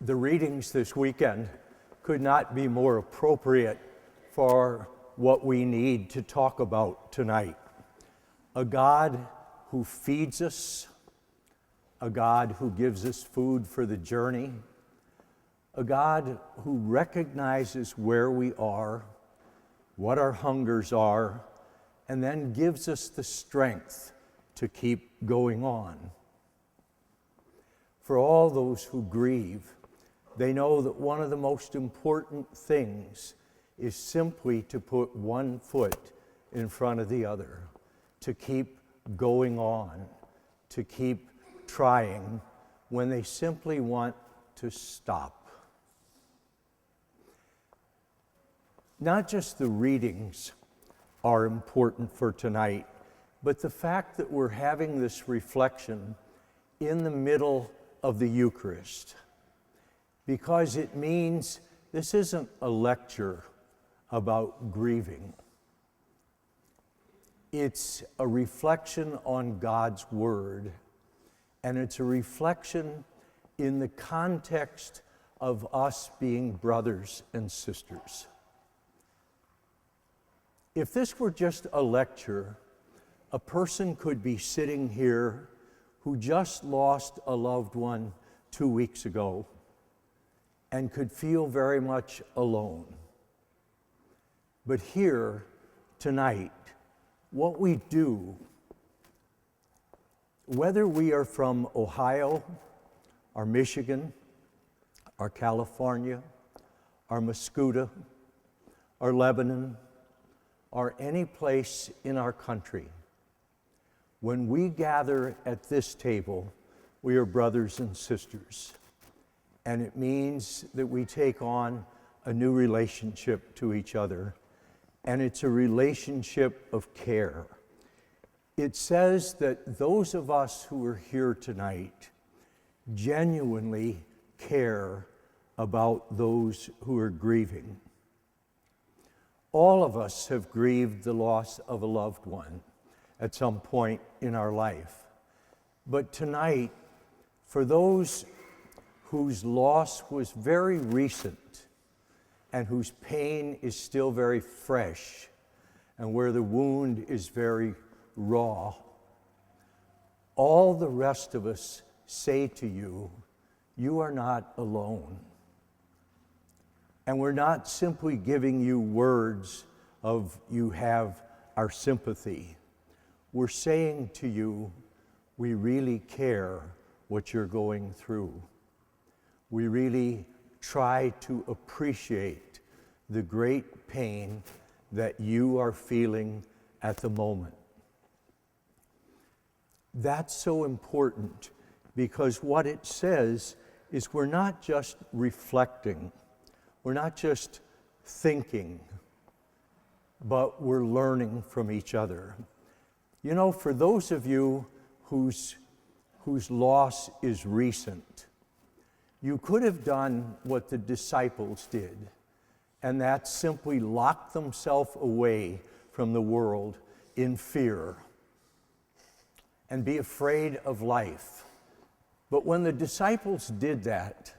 The readings this weekend could not be more appropriate for what we need to talk about tonight. A God who feeds us, a God who gives us food for the journey, a God who recognizes where we are, what our hungers are, and then gives us the strength to keep going on. For all those who grieve, they know that one of the most important things is simply to put one foot in front of the other, to keep going on, to keep trying when they simply want to stop. Not just the readings are important for tonight, but the fact that we're having this reflection in the middle of the Eucharist, because it means this isn't a lecture about grieving. It's a reflection on God's Word, and it's a reflection in the context of us being brothers and sisters. If this were just a lecture, a person could be sitting here who just lost a loved one 2 weeks ago and could feel very much alone. But here, tonight, what we do, whether we are from Ohio, or Michigan, or California, or Mascouda, or Lebanon, or any place in our country, when we gather at this table, we are brothers and sisters. And it means that we take on a new relationship to each other. And it's a relationship of care. It says that those of us who are here tonight genuinely care about those who are grieving. All of us have grieved the loss of a loved one at some point in our life. But tonight, for those whose loss was very recent and whose pain is still very fresh and where the wound is very raw, all the rest of us say to you, you are not alone. And we're not simply giving you words of you have our sympathy. We're saying to you, we really care what you're going through. We really try to appreciate the great pain that you are feeling at the moment. That's so important because what it says is we're not just reflecting, we're not just thinking, but we're learning from each other. You know, for those of you whose loss is recent, you could have done what the disciples did, and that's simply lock themselves away from the world in fear and be afraid of life. But when the disciples did that,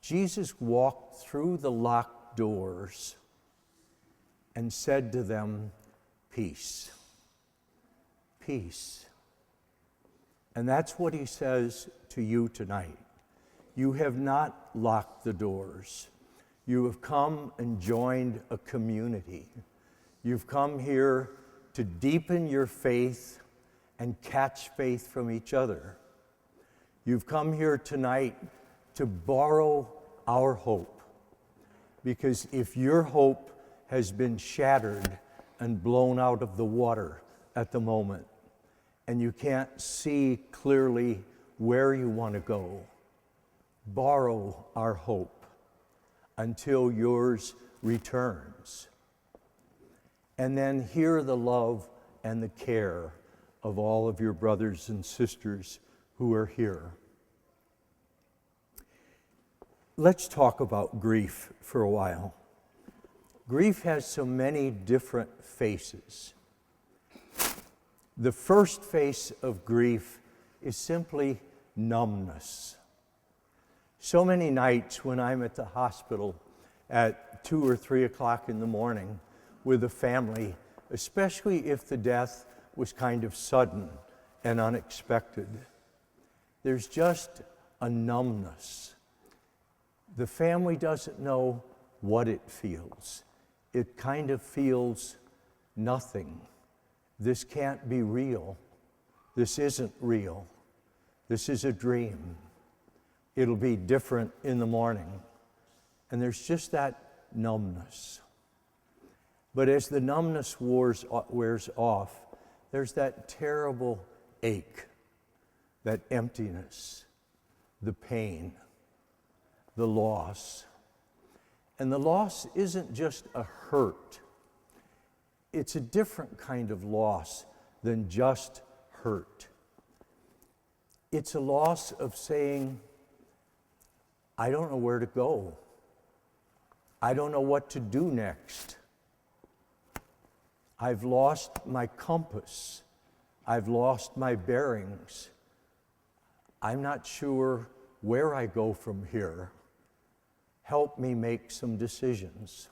Jesus walked through the locked doors and said to them, peace, peace. And that's what he says to you tonight. You have not locked the doors. You have come and joined a community. You've come here to deepen your faith and catch faith from each other. You've come here tonight to borrow our hope. Because if your hope has been shattered and blown out of the water at the moment, and you can't see clearly where you want to go, borrow our hope until yours returns. And then hear the love and the care of all of your brothers and sisters who are here. Let's talk about grief for a while. Grief has so many different faces. The first face of grief is simply numbness. So many nights when I'm at the hospital at 2 or 3 o'clock in the morning with a family, especially if the death was kind of sudden and unexpected, there's just a numbness. The family doesn't know what it feels. It kind of feels nothing. This can't be real. This isn't real. This is a dream. It'll be different in the morning. And there's just that numbness. But as the numbness wears off, there's that terrible ache, that emptiness, the pain, the loss. And the loss isn't just a hurt. It's a different kind of loss than just hurt. It's a loss of saying, I don't know where to go. I don't know what to do next. I've lost my compass. I've lost my bearings. I'm not sure where I go from here. Help me make some decisions.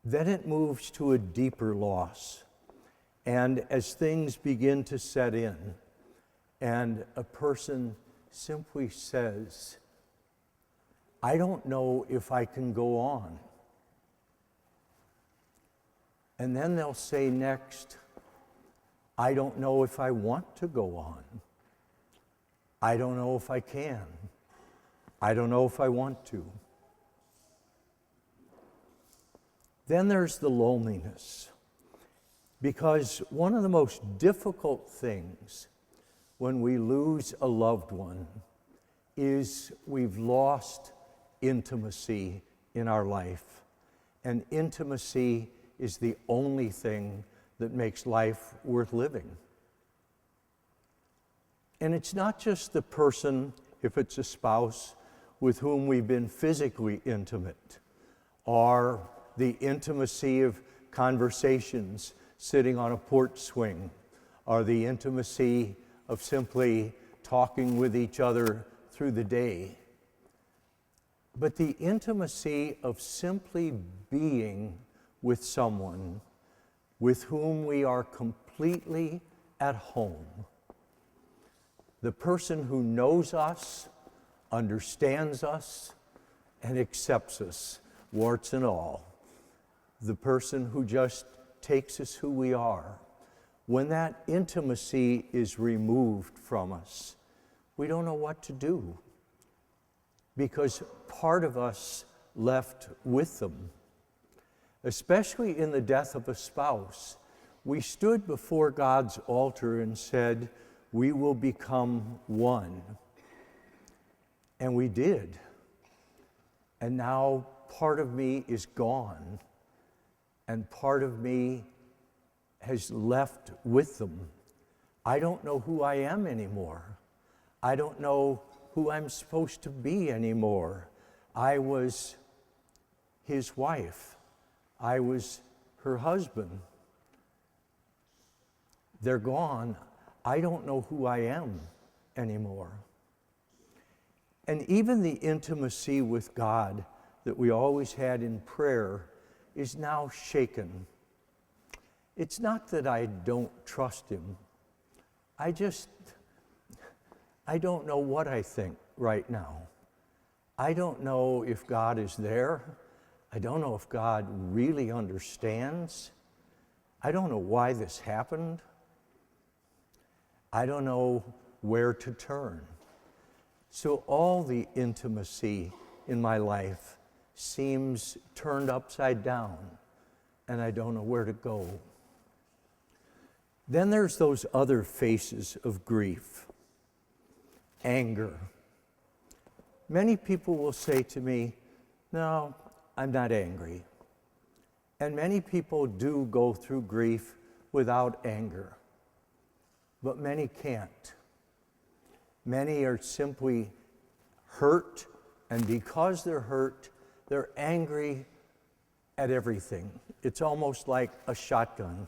Then it moves to a deeper loss. And as things begin to set in, and a person simply says, I don't know if I can go on. And then they'll say next, I don't know if I want to go on. I don't know if I can. I don't know if I want to. Then there's the loneliness. Because one of the most difficult things when we lose a loved one is we've lost intimacy in our life. And intimacy is the only thing that makes life worth living. And it's not just the person, if it's a spouse, with whom we've been physically intimate, or the intimacy of conversations sitting on a porch swing, or the intimacy of simply talking with each other through the day. But the intimacy of simply being with someone with whom we are completely at home. The person who knows us, understands us, and accepts us, warts and all. The person who just takes us who we are. When that intimacy is removed from us, we don't know what to do, because part of us left with them. Especially in the death of a spouse, we stood before God's altar and said, we will become one. And we did. And now part of me is gone, and part of me has left with them. I don't know who I am anymore. I don't know who I'm supposed to be anymore. I was his wife. I was her husband. They're gone. I don't know who I am anymore. And even the intimacy with God that we always had in prayer is now shaken. It's not that I don't trust him. I don't know what I think right now. I don't know if God is there. I don't know if God really understands. I don't know why this happened. I don't know where to turn. So all the intimacy in my life seems turned upside down, and I don't know where to go. Then there's those other faces of grief. Anger. Many people will say to me, no, I'm not angry. And many people do go through grief without anger, but many can't. Many are simply hurt, and because they're hurt, they're angry at everything. It's almost like a shotgun.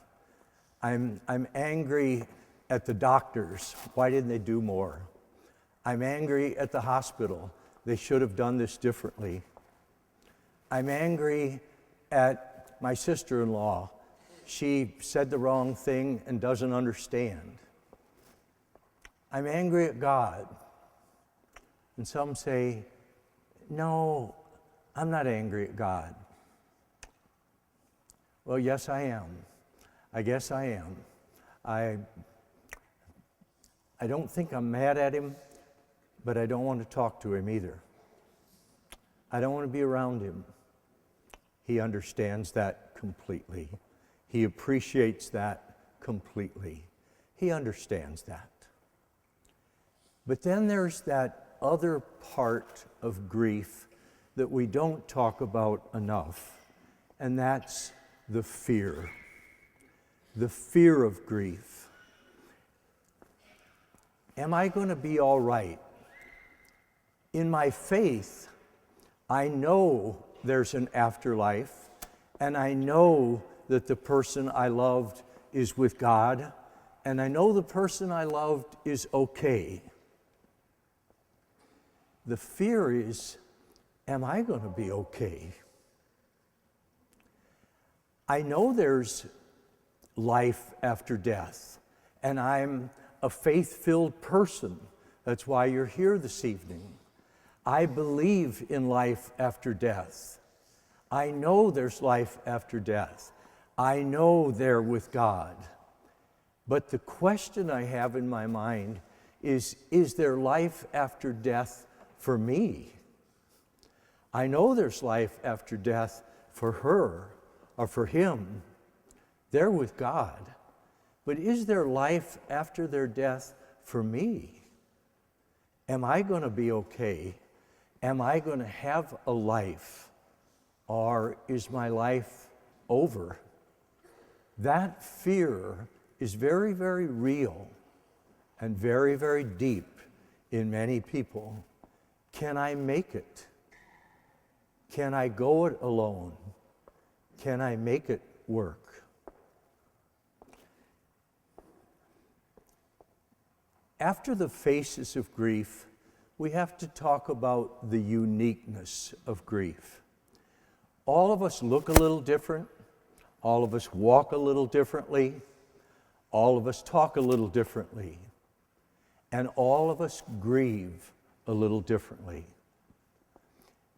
I'm angry at the doctors. Why didn't they do more? I'm angry at the hospital. They should have done this differently. I'm angry at my sister-in-law. She said the wrong thing and doesn't understand. I'm angry at God. And some say, no, I'm not angry at God. Well, yes, I am. I guess I am. I don't think I'm mad at him, but I don't want to talk to him either. I don't want to be around him. He understands that completely. He appreciates that completely. He understands that. But then there's that other part of grief that we don't talk about enough, and that's the fear. The fear of grief. Am I going to be all right? In my faith, I know there's an afterlife, and I know that the person I loved is with God, and I know the person I loved is okay. The fear is, am I going to be okay? I know there's life after death, and I'm a faith-filled person. That's why you're here this evening. I believe in life after death. I know there's life after death. I know they're with God. But the question I have in my mind is there life after death for me? I know there's life after death for her or for him. They're with God. But is there life after their death for me? Am I going to be okay? Am I going to have a life? Or is my life over? That fear is very, very real and very, very deep in many people. Can I make it? Can I go it alone? Can I make it work? After the phases of grief, we have to talk about the uniqueness of grief. All of us look a little different. All of us walk a little differently. All of us talk a little differently. And all of us grieve a little differently.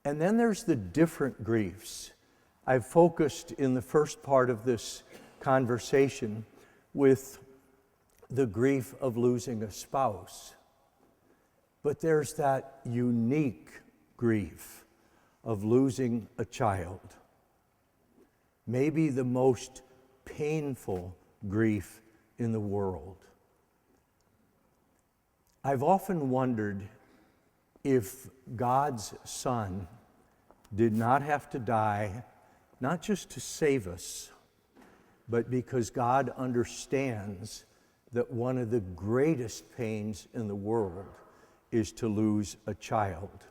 And then there's the different griefs. I've focused in the first part of this conversation with the grief of losing a spouse. But there's that unique grief of losing a child. Maybe the most painful grief in the world. I've often wondered if God's Son did not have to die, not just to save us, but because God understands that one of the greatest pains in the world is to lose a child.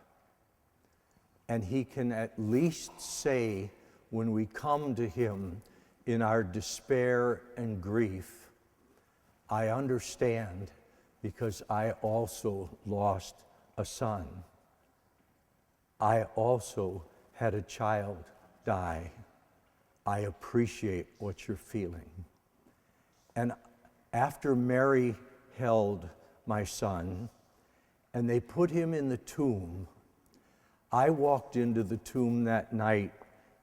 And he can at least say, when we come to him in our despair and grief, I understand because I also lost a son. I also had a child die. I appreciate what you're feeling. And after Mary held my son and they put him in the tomb, I walked into the tomb that night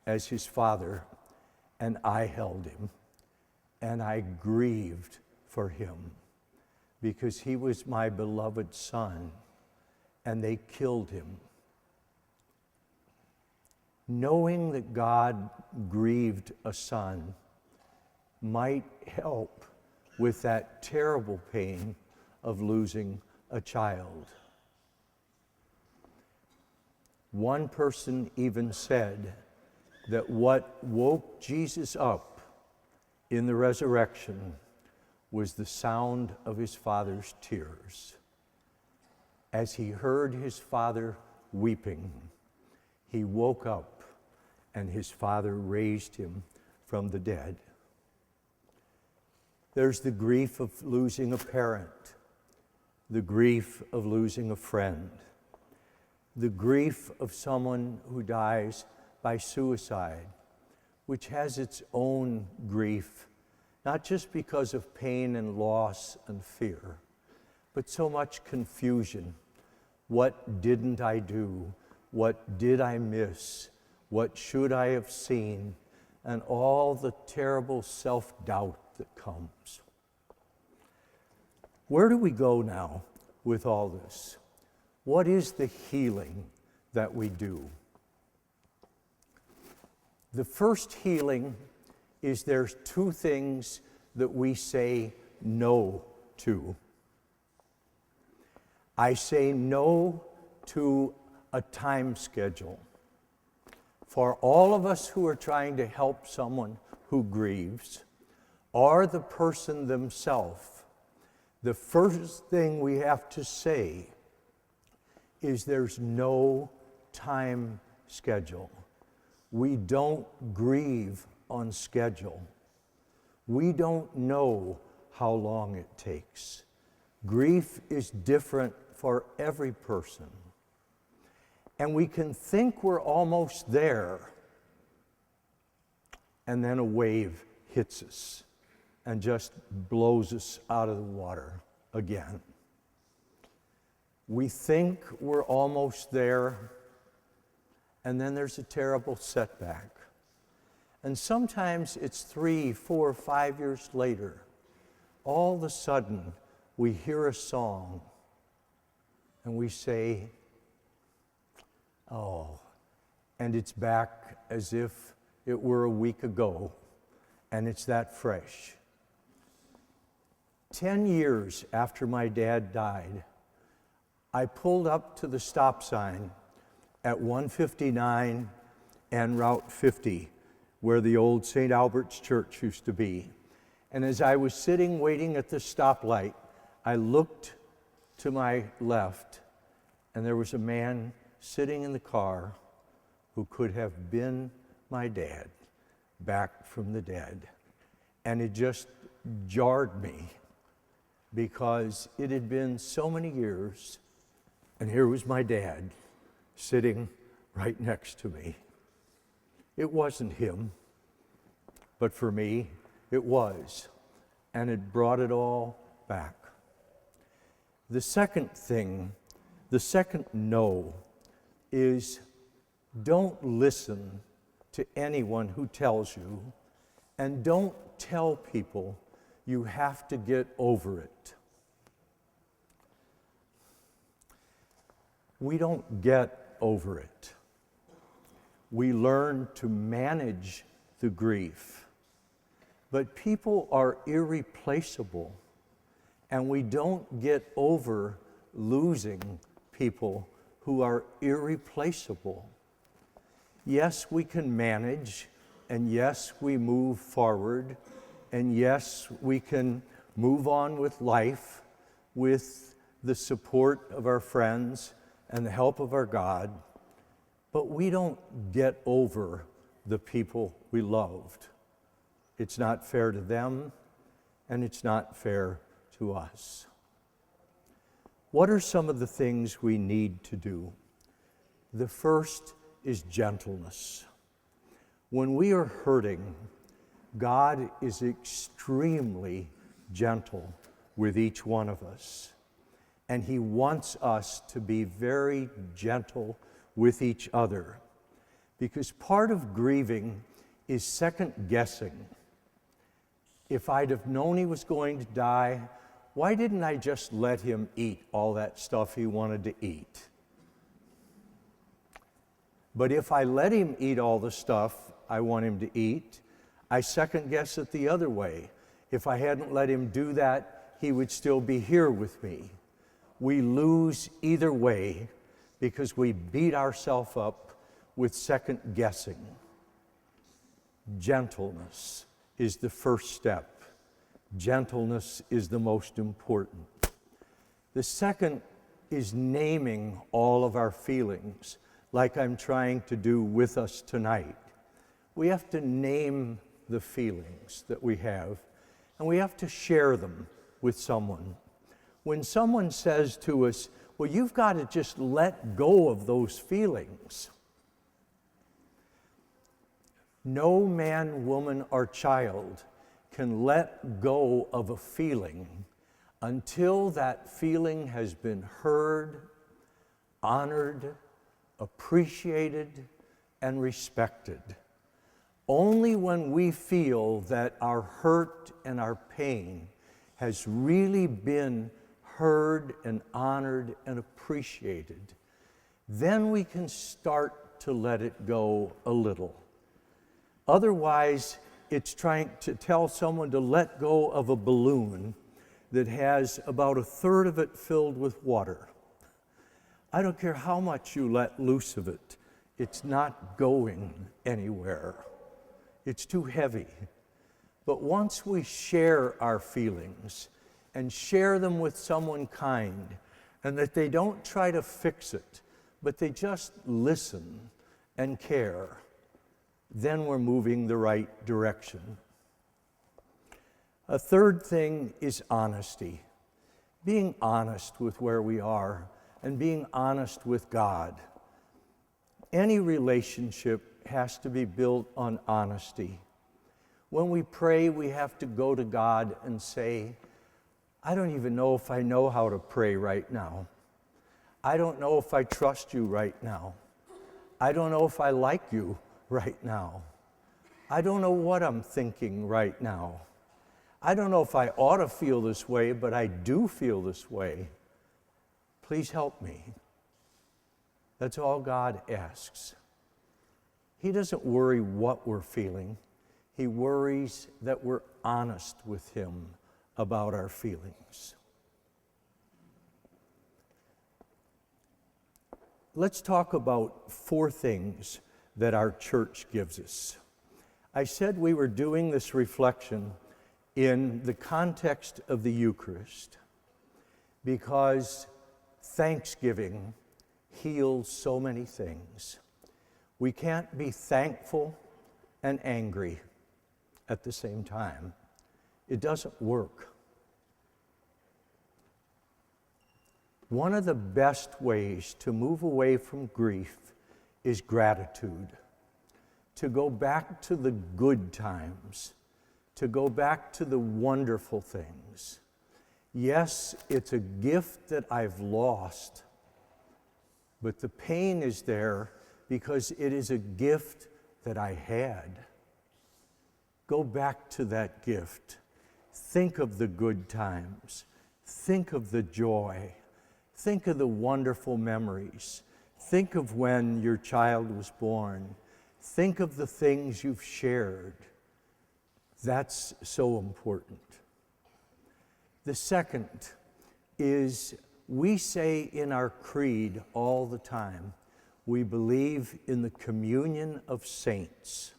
as his father, and I held him, and I grieved for him because he was my beloved son, and they killed him. Knowing that God grieved a son might help with that terrible pain of losing a child. One person even said that what woke Jesus up in the resurrection was the sound of his Father's tears. As he heard his Father weeping, he woke up and his Father raised him from the dead. There's the grief of losing a parent, the grief of losing a friend, the grief of someone who dies by suicide, which has its own grief, not just because of pain and loss and fear, but so much confusion. What didn't I do? What did I miss? What should I have seen? And all the terrible self-doubt that comes. Where do we go now with all this? What is the healing that we do? The first healing is there's two things that we say no to. I say no to a time schedule. For all of us who are trying to help someone who grieves, or the person themselves, the first thing we have to say is there's no time schedule. We don't grieve on schedule. We don't know how long it takes. Grief is different for every person. And we can think we're almost there, and then a wave hits us and just blows us out of the water again. We think we're almost there, and then there's a terrible setback. And sometimes it's 3, 4, 5 years later, all of a sudden we hear a song and we say, oh, and it's back as if it were a week ago, and it's that fresh. 10 years after my dad died, I pulled up to the stop sign at 159 and Route 50, where the old St. Albert's Church used to be. And as I was sitting waiting at the stoplight, I looked to my left, and there was a man sitting in the car who could have been my dad, back from the dead. And it just jarred me, because it had been so many years, and here was my dad sitting right next to me. It wasn't him, but for me, it was, and it brought it all back. The second thing, the second no, is don't listen to anyone who tells you, and don't tell people you have to get over it. We don't get over it. We learn to manage the grief. But people are irreplaceable, and we don't get over losing people who are irreplaceable. Yes, we can manage, and yes, we move forward, and yes, we can move on with life with the support of our friends and the help of our God, but we don't get over the people we loved. It's not fair to them, and it's not fair to us. What are some of the things we need to do? The first is gentleness. When we are hurting, God is extremely gentle with each one of us. And He wants us to be very gentle with each other. Because part of grieving is second guessing. If I'd have known he was going to die, why didn't I just let him eat all that stuff he wanted to eat? But if I let him eat all the stuff I want him to eat, I second guess it the other way. If I hadn't let him do that, he would still be here with me. We lose either way because we beat ourselves up with second guessing. Gentleness is the first step. Gentleness is the most important. The second is naming all of our feelings, like I'm trying to do with us tonight. We have to name the feelings that we have, and we have to share them with someone. When someone says to us, well, you've got to just let go of those feelings. No man, woman, or child can let go of a feeling until that feeling has been heard, honored, appreciated, and respected. Only when we feel that our hurt and our pain has really been heard and honored and appreciated, then we can start to let it go a little. Otherwise, it's trying to tell someone to let go of a balloon that has about a third of it filled with water. I don't care how much you let loose of it, it's not going anywhere. It's too heavy. But once we share our feelings and share them with someone kind, and that they don't try to fix it, but they just listen and care, then we're moving the right direction. A third thing is honesty. Being honest with where we are and being honest with God. Any relationship has to be built on honesty. When we pray, we have to go to God and say, I don't even know if I know how to pray right now. I don't know if I trust you right now. I don't know if I like you right now. I don't know what I'm thinking right now. I don't know if I ought to feel this way, but I do feel this way. Please help me. That's all God asks. He doesn't worry what we're feeling. He worries that we're honest with Him about our feelings. Let's talk about 4 things that our church gives us. I said we were doing this reflection in the context of the Eucharist because Thanksgiving heals so many things. We can't be thankful and angry at the same time. It doesn't work. One of the best ways to move away from grief is gratitude. To go back to the good times, to go back to the wonderful things. Yes, it's a gift that I've lost, but the pain is there because it is a gift that I had. Go back to that gift. Think of the good times. Think of the joy. Think of the wonderful memories. Think of when your child was born. Think of the things you've shared. That's so important. The second is we say in our creed all the time, we believe in the communion of saints.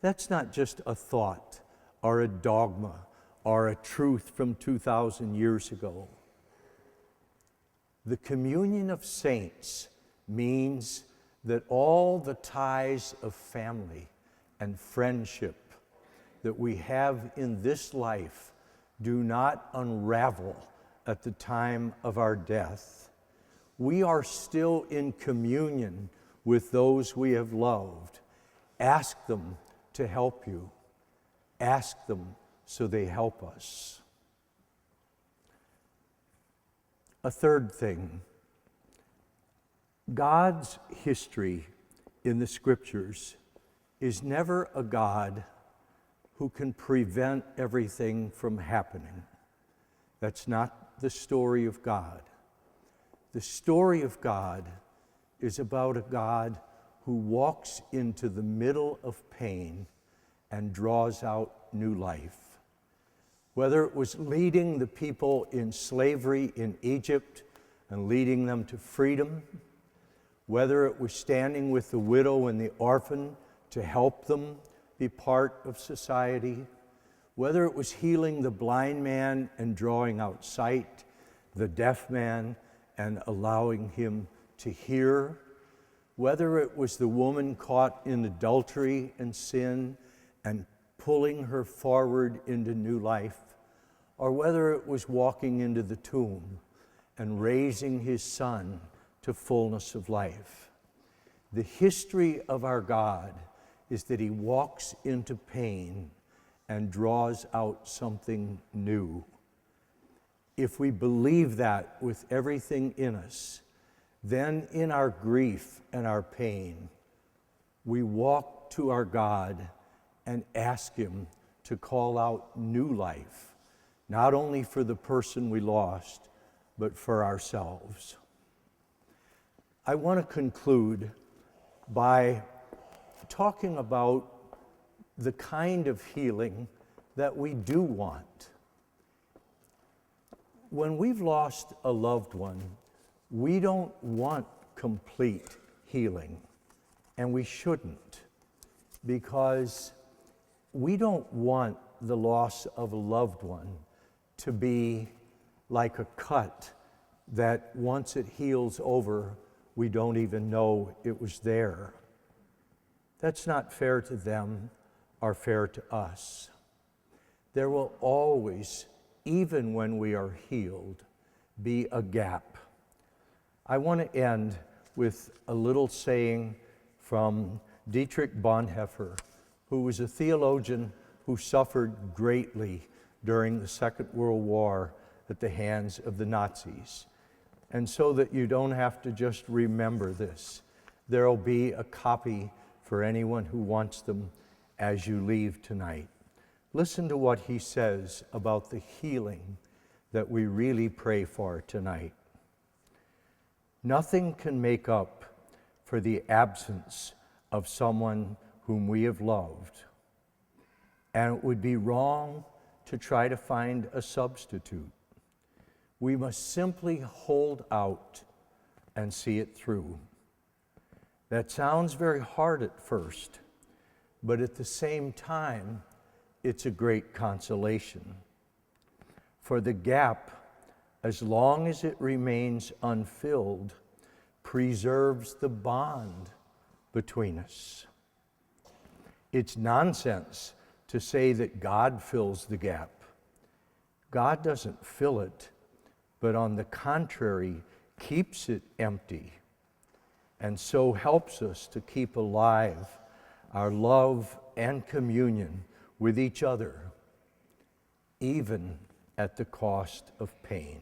That's not just a thought or a dogma or a truth from 2,000 years ago. The communion of saints means that all the ties of family and friendship that we have in this life do not unravel at the time of our death. We are still in communion with those we have loved. Ask them to help you. Ask them so they help us. A third thing, God's history in the Scriptures is never a God who can prevent everything from happening. That's not the story of God. The story of God is about a God who walks into the middle of pain and draws out new life. Whether it was leading the people in slavery in Egypt and leading them to freedom, whether it was standing with the widow and the orphan to help them be part of society, whether it was healing the blind man and drawing out sight, the deaf man and allowing him to hear, whether it was the woman caught in adultery and sin and pulling her forward into new life, or whether it was walking into the tomb and raising his son to fullness of life. The history of our God is that he walks into pain and draws out something new. If we believe that with everything in us, then in our grief and our pain, we walk to our God and ask him to call out new life, not only for the person we lost, but for ourselves. I want to conclude by talking about the kind of healing that we do want. When we've lost a loved one, we don't want complete healing, and we shouldn't, because we don't want the loss of a loved one to be like a cut that once it heals over, we don't even know it was there. That's not fair to them or fair to us. There will always, even when we are healed, be a gap. I want to end with a little saying from Dietrich Bonhoeffer, who was a theologian who suffered greatly during the Second World War at the hands of the Nazis. And so that you don't have to just remember this, there will be a copy for anyone who wants them as you leave tonight. Listen to what he says about the healing that we really pray for tonight. Nothing can make up for the absence of someone whom we have loved, and it would be wrong to try to find a substitute. We must simply hold out and see it through. That sounds very hard at first, but at the same time, it's a great consolation. For the gap, as long as it remains unfilled, preserves the bond between us. It's nonsense to say that God fills the gap. God doesn't fill it, but on the contrary, keeps it empty, and so helps us to keep alive our love and communion with each other, even at the cost of pain.